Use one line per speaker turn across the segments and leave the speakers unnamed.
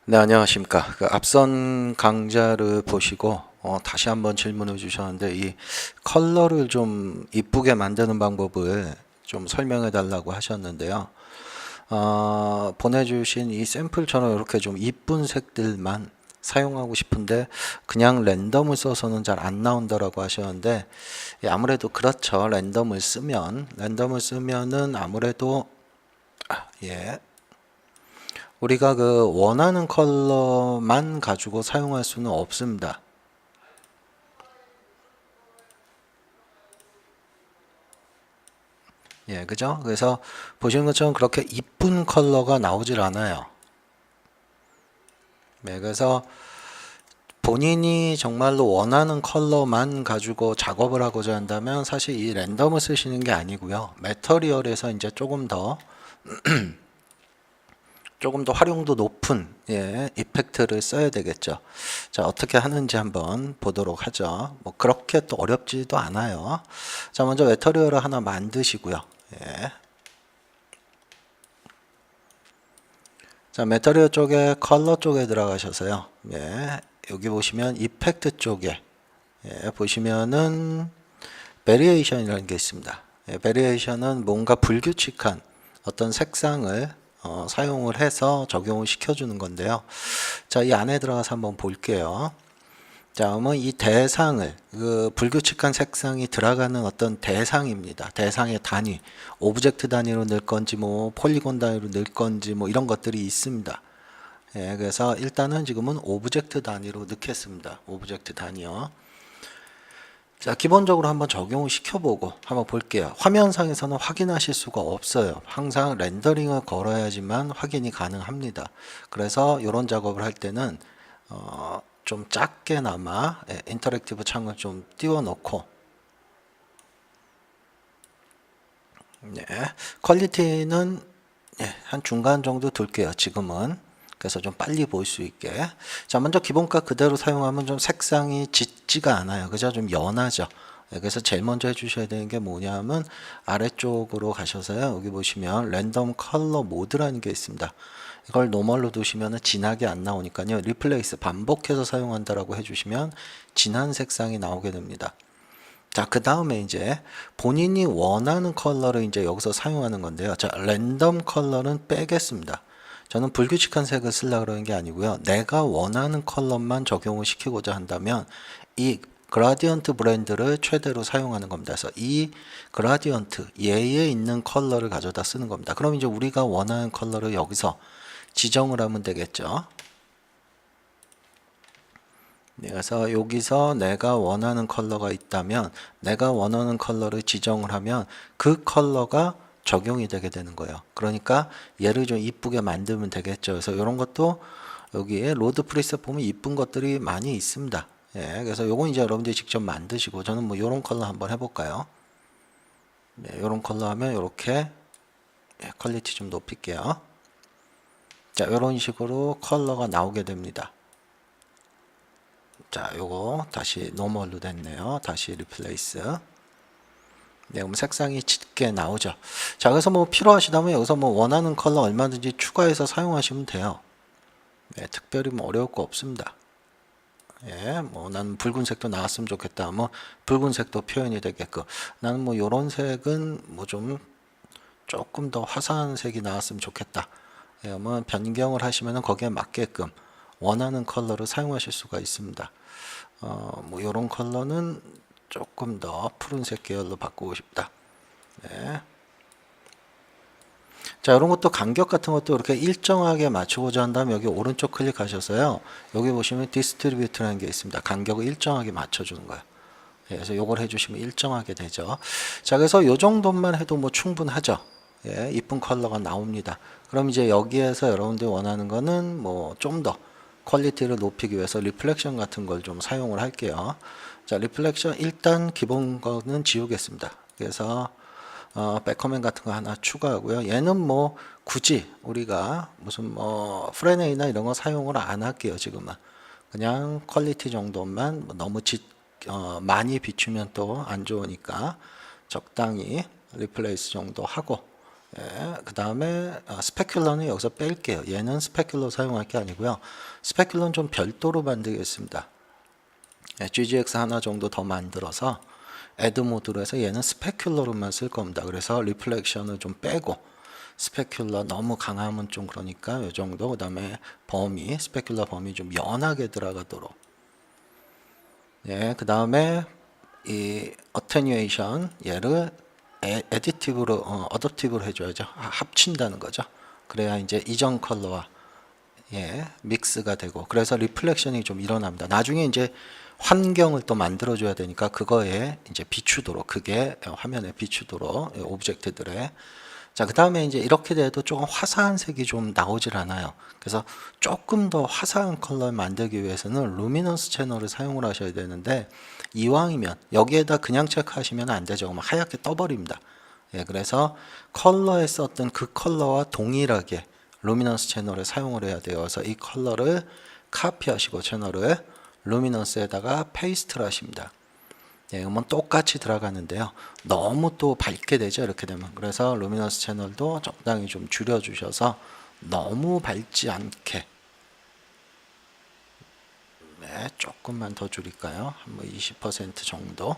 네, 안녕하십니까. 앞선 강좌를 보시고 다시 한번 질문을 주셨는데 이 컬러를 좀 이쁘게 만드는 방법을 좀 설명해 달라고 하셨는데요. 보내주신 이 샘플처럼 이렇게 좀 이쁜 색들만 사용하고 싶은데 그냥 랜덤을 써서는 잘 안 나온다라고 하셨는데 아무래도 그렇죠. 랜덤을 쓰면은 아무래도 예. 우리가 그 원하는 컬러만 가지고 사용할 수는 없습니다. 예, 그죠? 그래서 보시는 것처럼 그렇게 이쁜 컬러가 나오질 않아요. 네, 그래서 본인이 정말로 원하는 컬러만 가지고 작업을 하고자 한다면 사실 이 랜덤을 쓰시는 게 아니고요. 매터리얼에서 이제 조금 더 활용도 높은 이펙트를 써야 되겠죠. 자, 어떻게 하는지 한번 보도록 하죠. 뭐 그렇게 또 어렵지도 않아요. 자, 먼저 매터리얼을 하나 만드시고요. 예. 자, 매터리얼 쪽에 컬러 쪽에 들어가셔서요. 예. 여기 보시면 이펙트 쪽에 보시면은 베리에이션이라는 게 있습니다. 베리에이션은 뭔가 불규칙한 어떤 색상을 사용을 해서 적용을 시켜주는 건데요. 자, 이 안에 들어가서 한번 볼게요. 자, 그러면 이 대상을 그 불규칙한 색상이 들어가는 어떤 대상입니다. 대상의 단위, 오브젝트 단위로 넣을 건지 뭐 폴리곤 단위로 넣을 건지 뭐 이런 것들이 있습니다. 예, 그래서 일단은 지금은 오브젝트 단위로 넣겠습니다. 오브젝트 단위요. 자, 기본적으로 한번 적용을 시켜보고 한번 볼게요. 화면상에서는 확인하실 수가 없어요. 항상 렌더링을 걸어야지만 확인이 가능합니다. 그래서 이런 작업을 할 때는 좀 작게나마 인터랙티브 창을 좀 띄워놓고 퀄리티는 한 중간 정도 둘게요. 지금은. 그래서 좀 빨리 볼 수 있게. 자, 먼저 기본가 그대로 사용하면 좀 색상이 짙지가 않아요. 그죠? 좀 연하죠. 그래서 제일 먼저 해주셔야 되는 게 뭐냐면 아래쪽으로 가셔서요. 여기 보시면 랜덤 컬러 모드라는 게 있습니다. 이걸 노멀로 두시면 진하게 안 나오니까요. 리플레이스 반복해서 사용한다라고 해주시면 진한 색상이 나오게 됩니다. 자, 그 다음에 이제 본인이 원하는 컬러를 이제 여기서 사용하는 건데요. 자, 랜덤 컬러는 빼겠습니다. 저는 불규칙한 색을 쓰려고 그러는 게 아니고요. 내가 원하는 컬러만 적용을 시키고자 한다면 이 그라디언트 브랜드를 최대로 사용하는 겁니다. 그래서 이 그라디언트 얘에 있는 컬러를 가져다 쓰는 겁니다. 그럼 이제 우리가 원하는 컬러를 여기서 지정을 하면 되겠죠. 그래서 여기서 내가 원하는 컬러가 있다면 내가 원하는 컬러를 지정을 하면 그 컬러가 적용이 되게 되는 거예요. 그러니까 얘를 좀 이쁘게 만들면 되겠죠. 그래서 이런 것도 여기에 로드 프리셋 보면 이쁜 것들이 많이 있습니다. 그래서 요건 이제 여러분들이 직접 만드시고 저는 뭐 이런 컬러 한번 해볼까요? 이런 컬러 하면 이렇게 퀄리티 좀 높일게요. 자, 이런 식으로 컬러가 나오게 됩니다. 자, 요거 다시 노멀로 됐네요. 다시 리플레이스. 네, 그럼 색상이 짙게 나오죠. 자, 그래서 뭐 필요하시다면 여기서 뭐 원하는 컬러 얼마든지 추가해서 사용하시면 돼요. 네, 특별히 뭐 어려울 거 없습니다. 뭐 나는 붉은색도 나왔으면 좋겠다. 뭐 붉은색도 표현이 되게끔. 나는 뭐 요런 색은 뭐 좀 조금 더 화사한 색이 나왔으면 좋겠다. 뭐 변경을 하시면은 거기에 맞게끔 원하는 컬러를 사용하실 수가 있습니다. 뭐 이런 컬러는 조금 더 푸른색 계열로 바꾸고 싶다. 자, 이런 것도 간격 같은 것도 이렇게 일정하게 맞추고자 한다면 여기 오른쪽 클릭하셔서요. 여기 보시면 디스트리뷰트라는 게 있습니다. 간격을 일정하게 맞춰주는 거예요. 그래서 요걸 해주시면 일정하게 되죠. 자, 그래서 요 정도만 해도 뭐 충분하죠. 이쁜 컬러가 나옵니다. 그럼 이제 여기에서 여러분들이 원하는 거는 뭐 좀 더 퀄리티를 높이기 위해서 리플렉션 같은 걸 좀 사용을 할게요. 자, 리플렉션 일단 기본 거는 지우겠습니다. 그래서 백커맨 같은 거 하나 추가하고요. 얘는 뭐 굳이 우리가 무슨 뭐 프레네이나 이런 거 사용을 안 할게요. 지금은 그냥 퀄리티 정도만 뭐 너무 많이 비추면 또 안 좋으니까 적당히 리플레이스 정도 하고 예, 그 다음에 스페큘러는 여기서 뺄게요. 얘는 스페큘러 사용할 게 아니고요. 스페큘러는 좀 별도로 만들겠습니다. 예, GGX 하나 정도 더 만들어서 애드 모드로 해서 얘는 스페큘러로만 쓸 겁니다. 그래서 리플렉션을 좀 빼고 스페큘러 너무 강하면 좀 그러니까 이 정도. 그 다음에 범위 스페큘러 범위 좀 연하게 들어가도록. 예, 그 다음에 이 어테뉴에이션 얘를 에디티브로 어댑티브로 해줘야죠. 합친다는 거죠. 그래야 이제 이전 컬러와 예, 믹스가 되고 그래서 리플렉션이 좀 일어납니다. 나중에 이제 환경을 또 만들어 줘야 되니까 그거에 이제 비추도록 그게 화면에 비추도록 오브젝트들에 자, 그 다음에 이제 이렇게 돼도 조금 화사한 색이 좀 나오질 않아요. 그래서 조금 더 화사한 컬러를 만들기 위해서는 루미넌스 채널을 사용을 하셔야 되는데 이왕이면 여기에다 그냥 체크하시면 안 되죠. 그러면 하얗게 떠버립니다. 예, 그래서 컬러에 썼던 그 컬러와 동일하게 루미넌스 채널을 사용을 해야 돼요. 그래서 이 컬러를 카피하시고 채널을 루미넌스에다가 페이스트를 하십니다. 예, 그러면 똑같이 들어가는데요. 너무 또 밝게 되죠. 이렇게 되면. 그래서 루미너스 채널도 적당히 좀 줄여주셔서 너무 밝지 않게 네, 조금만 더 줄일까요? 한 20% 정도.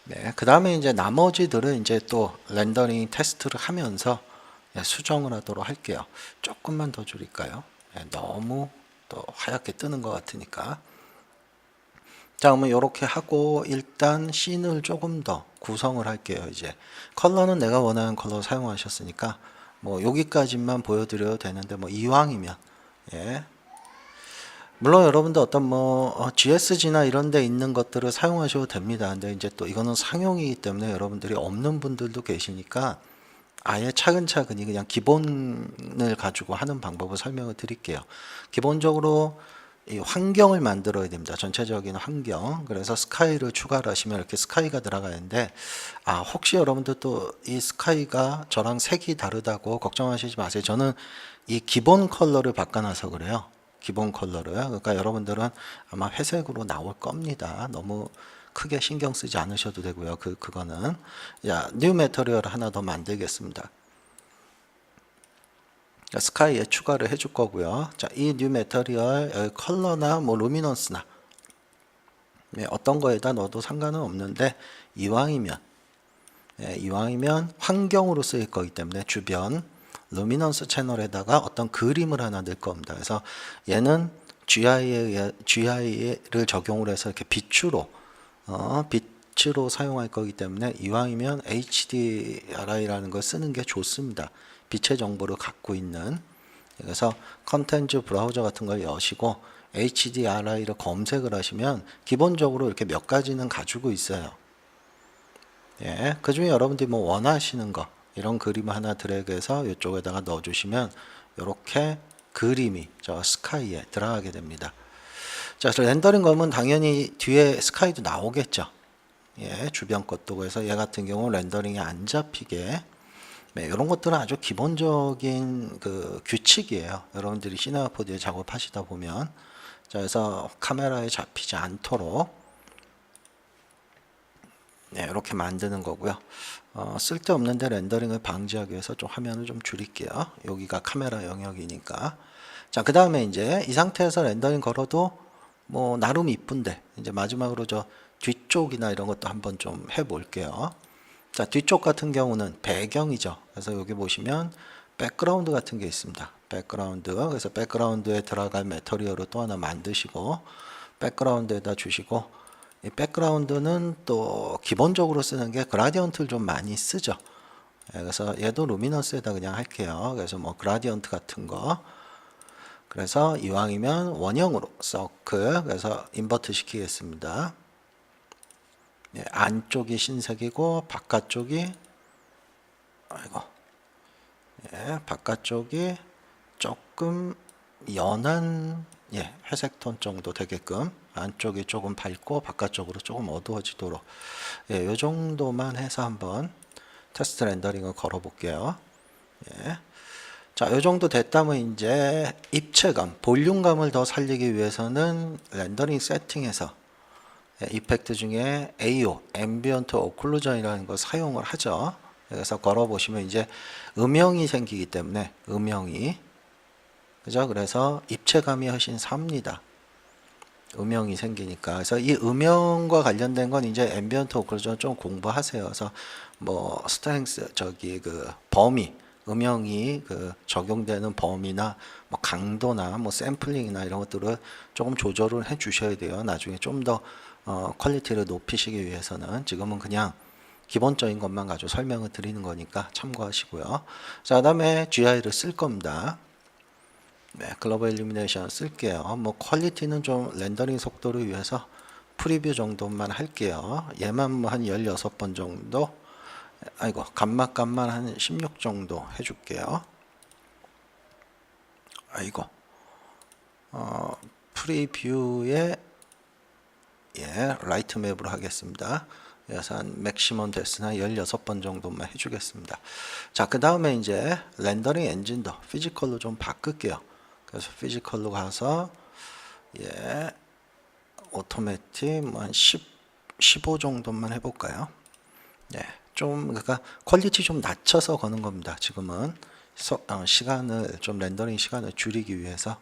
네, 그 다음에 이제 나머지들은 이제 또 렌더링 테스트를 하면서 수정을 하도록 할게요. 조금만 더 줄일까요? 네, 너무 또 하얗게 뜨는 것 같으니까. 자, 그러면 이렇게 하고 일단 씬을 조금 더 구성을 할게요. 이제 컬러는 내가 원하는 컬러 사용하셨으니까 뭐 여기까지만 보여드려도 되는데 뭐 이왕이면 예. 물론 여러분들 어떤 뭐 GSG나 이런 데 있는 것들을 사용하셔도 됩니다. 근데 이제 또 이거는 상용이기 때문에 여러분들이 없는 분들도 계시니까 아예 차근차근히 그냥 기본을 가지고 하는 방법을 설명을 드릴게요. 기본적으로 이 환경을 만들어야 됩니다. 전체적인 환경. 그래서 스카이를 추가를 하시면 이렇게 스카이가 들어가는데 혹시 여러분들 또 이 스카이가 저랑 색이 다르다고 걱정하시지 마세요. 저는 이 기본 컬러를 바꿔놔서 그래요. 기본 컬러를. 그러니까 여러분들은 아마 회색으로 나올 겁니다. 너무 크게 신경 쓰지 않으셔도 되고요. 그거는 뉴 매터리얼 하나 더 만들겠습니다. 스카이에 추가를 해줄 거고요. 자, 이 뉴 매터리얼 컬러나 뭐 루미넌스나 네, 어떤 거에다 넣어도 상관은 없는데 이왕이면 환경으로 쓰일 거기 때문에 주변 루미넌스 채널에다가 어떤 그림을 하나 넣을 겁니다. 그래서 얘는 GI를 적용을 해서 이렇게 빛으로 사용할 거기 때문에 이왕이면 HDRI라는 걸 쓰는 게 좋습니다. 빛의 정보를 갖고 있는. 그래서 컨텐츠 브라우저 같은 걸 여시고 HDRI를 검색을 하시면 기본적으로 이렇게 몇 가지는 가지고 있어요. 예, 그 중에 여러분들이 뭐 원하시는 거 이런 그림 하나 드래그해서 이쪽에다가 넣어주시면 이렇게 그림이 저 스카이에 들어가게 됩니다. 자, 렌더링 검은 당연히 뒤에 스카이도 나오겠죠. 예, 주변 것도. 그래서 얘 같은 경우 렌더링이 안 잡히게 네, 이런 것들은 아주 기본적인 그 규칙이에요. 여러분들이 시네마포드에 작업하시다 보면 자, 그래서 카메라에 잡히지 않도록 네, 이렇게 만드는 거고요. 쓸데없는데 렌더링을 방지하기 위해서 좀 화면을 좀 줄일게요. 여기가 카메라 영역이니까. 자, 그 다음에 이제 이 상태에서 렌더링 걸어도 뭐 나름 이쁜데 이제 마지막으로 저 뒤쪽이나 이런 것도 한번 좀 해볼게요. 자, 뒤쪽 같은 경우는 배경이죠. 그래서 여기 보시면 백그라운드 같은 게 있습니다. 백그라운드. 그래서 백그라운드에 들어갈 매터리얼을 또 하나 만드시고 백그라운드에다 주시고 이 백그라운드는 또 기본적으로 쓰는 게 그라디언트를 좀 많이 쓰죠. 그래서 얘도 루미넌스에다 그냥 할게요. 그래서 뭐 그라디언트 같은 거. 그래서 이왕이면 원형으로 서클. 그래서 인버트 시키겠습니다. 안쪽이 흰색이고 바깥쪽이 바깥쪽이 조금 연한 회색 톤 정도 되게끔 안쪽이 조금 밝고 바깥쪽으로 조금 어두워지도록 이 정도만 해서 한번 테스트 렌더링을 걸어 볼게요. 자, 이 정도 됐다면 이제 입체감, 볼륨감을 더 살리기 위해서는 렌더링 세팅에서 이펙트 중에 AO, Ambient Occlusion이라는 걸 사용을 하죠. 그래서 걸어 보시면 이제 음영이 생기기 때문에 음영이 그죠? 그래서 입체감이 훨씬 삽니다. 음영이 생기니까. 그래서 이 음영과 관련된 건 이제 앰비언트 오클루전 좀 공부하세요. 그래서 뭐 스트렝스 저기 그 범위 음영이 그 적용되는 범위나 뭐 강도나 뭐 샘플링이나 이런 것들을 조금 조절을 해 주셔야 돼요. 나중에 좀 더 퀄리티를 높이시기 위해서는 지금은 그냥 기본적인 것만 가지고 설명을 드리는 거니까 참고하시고요. 자, 그다음에 GI를 쓸 겁니다. 네, 글로벌 일루미네이션 쓸게요. 뭐 퀄리티는 좀 렌더링 속도를 위해서 프리뷰 정도만 할게요. 얘만 뭐 한 16번 정도. 아이고, 감마감만 한 16 정도 해줄게요. 아이고, 프리뷰에 예, 라이트 맵으로 하겠습니다. 그래서 한 맥시멈 데스나 16번 정도만 해주겠습니다. 자, 그 다음에 이제 렌더링 엔진도 피지컬로 좀 바꿀게요. 그래서 피지컬로 가서 예, 오토매틱 뭐 한 15 정도만 해볼까요? 네, 좀 그러니까 퀄리티 좀 낮춰서 거는 겁니다. 지금은 시간을 좀 렌더링 시간을 줄이기 위해서.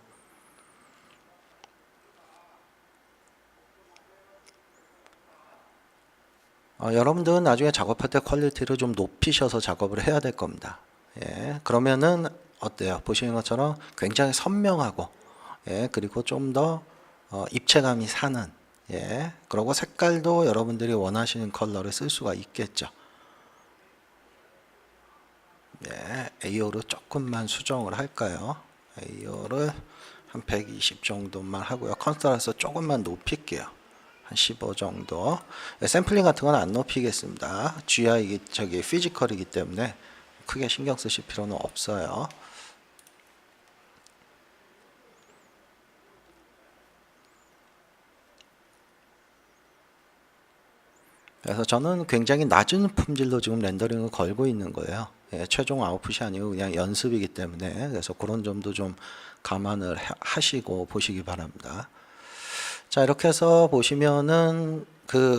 여러분들은 나중에 작업할 때 퀄리티를 좀 높이셔서 작업을 해야 될 겁니다. 예, 그러면은 어때요? 보시는 것처럼 굉장히 선명하고, 예, 그리고 좀 더 입체감이 사는, 예, 그리고 색깔도 여러분들이 원하시는 컬러를 쓸 수가 있겠죠. 예, AO를 조금만 수정을 할까요? AO를 한 120 정도만 하고요. 컨트라스트 조금만 높일게요. 한 15 정도. 샘플링 같은 건 안 높이겠습니다. GI 저기 피지컬이기 때문에 크게 신경 쓰실 필요는 없어요. 그래서 저는 굉장히 낮은 품질로 지금 렌더링을 걸고 있는 거예요. 예, 최종 아웃풋이 아니고 그냥 연습이기 때문에 그래서 그런 점도 좀 감안을 하시고 보시기 바랍니다. 자, 이렇게 해서 보시면은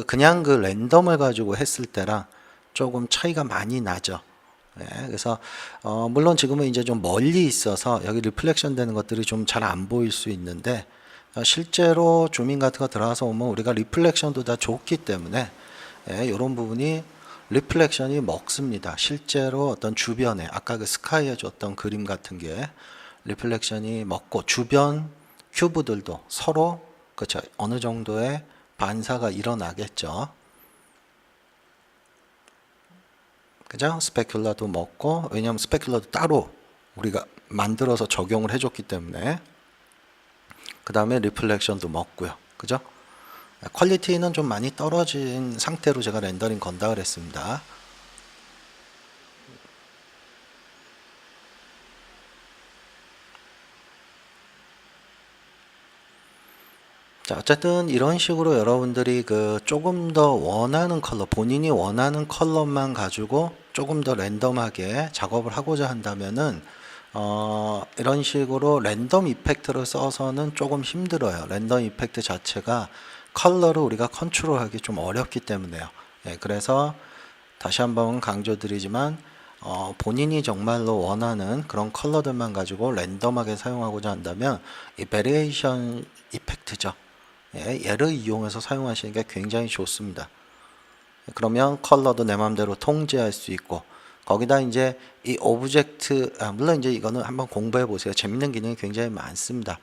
그냥 그 랜덤을 가지고 했을 때랑 조금 차이가 많이 나죠. 예, 그래서 물론 지금은 이제 좀 멀리 있어서 여기 리플렉션 되는 것들이 좀 잘 안 보일 수 있는데 실제로 주민 같은 거 들어가서 오면 우리가 리플렉션도 다 좋기 때문에 예, 이런 부분이 리플렉션이 먹습니다. 실제로 어떤 주변에 아까 그 스카이에 줬던 그림 같은 게 리플렉션이 먹고 주변 큐브들도 서로 그렇죠. 어느 정도의 반사가 일어나겠죠. 그죠? 스페큘라도 먹고 왜냐하면 스페큘라도 따로 우리가 만들어서 적용을 해줬기 때문에 그 다음에 리플렉션도 먹고요. 그죠? 퀄리티는 좀 많이 떨어진 상태로 제가 렌더링 건다 그랬습니다. 자, 어쨌든 이런 식으로 여러분들이 그 조금 더 원하는 컬러, 본인이 원하는 컬러만 가지고 조금 더 랜덤하게 작업을 하고자 한다면은 이런 식으로 랜덤 이펙트를 써서는 조금 힘들어요. 랜덤 이펙트 자체가 컬러를 우리가 컨트롤하기 좀 어렵기 때문에요. 예, 그래서 다시 한번 강조드리지만 본인이 정말로 원하는 그런 컬러들만 가지고 랜덤하게 사용하고자 한다면 이 베리에이션 이펙트죠. 예, 얘를 이용해서 사용하시는 게 굉장히 좋습니다. 그러면 컬러도 내 마음대로 통제할 수 있고 거기다 이제 이 오브젝트 물론 이제 이거는 한번 공부해 보세요. 재밌는 기능이 굉장히 많습니다.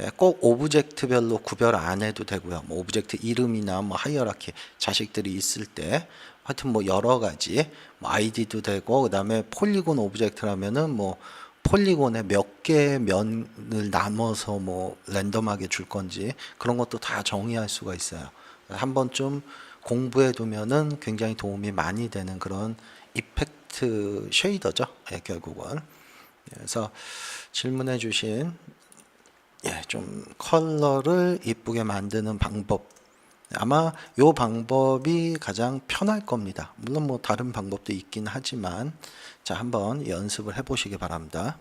예, 꼭 오브젝트별로 구별 안 해도 되고요. 뭐 오브젝트 이름이나 뭐 하이어라키 자식들이 있을 때 하여튼 뭐 여러 가지 뭐 아이디도 되고 그다음에 폴리곤 오브젝트라면은 뭐 폴리곤에 몇 개의 면을 나눠서 뭐 랜덤하게 줄 건지 그런 것도 다 정의할 수가 있어요. 한 번쯤 공부해 두면은 굉장히 도움이 많이 되는 그런 이펙트 쉐이더죠. 예, 결국은. 그래서 질문해 주신 예, 좀 컬러를 이쁘게 만드는 방법. 아마 요 방법이 가장 편할 겁니다. 물론 뭐 다른 방법도 있긴 하지만 자, 한번 연습을 해 보시기 바랍니다.